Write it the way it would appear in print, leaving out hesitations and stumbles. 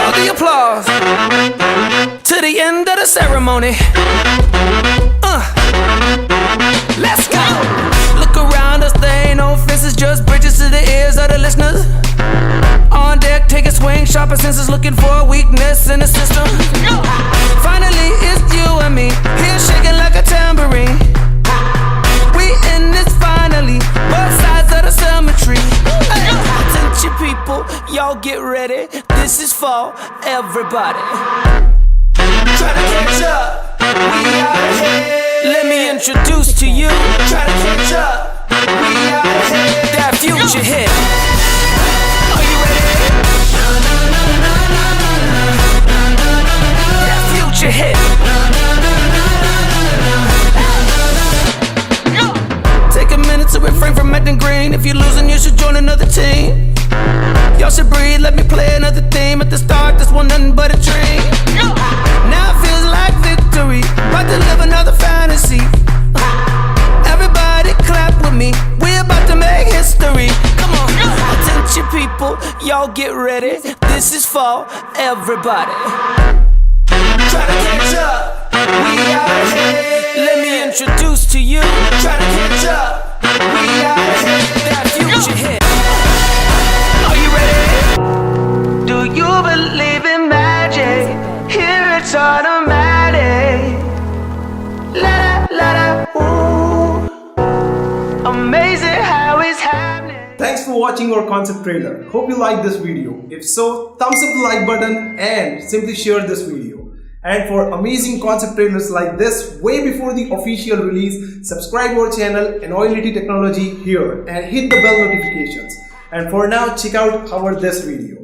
all the applause to the end of the ceremony. Let's go. Look around us, there ain't no fences, just bridges to the ears of the listeners. On deck, take a swing, sharper senses, looking for a weakness in the system. Finally, it's you and me, here shaking like a tambourine. We in this finally, both sides of the cemetery. Attention people, y'all get ready, this is for everybody. Try to catch up, we out ahead. Let me introduce to you. Try to catch up, we out ahead. That future hit. Are you ready? That future hit. Take a minute to refrain from acting green. If you're losing, you should join another team. Y'all should breathe, let me play another theme. At the start, this one nothing but a dream. Now it feels like victory, about to live another fantasy. Everybody clap with me, we're about to make history. Come on, attention people, y'all get ready, this is for everybody. Try to catch up, we out ahead. Let me introduce to you. Try to catch up, we out ahead. That future hit. Are you ready? Do you believe in magic? Here it's automatic. La la la, ooh. Amazing how it's happening. Thanks for watching our concept trailer. Hope you liked this video. If so, thumbs up the like button and simply share this video. And for amazing concept trailers like this way before the official release, subscribe our channel Annoyability Technology here and hit the bell notifications. And for now, check out our this video.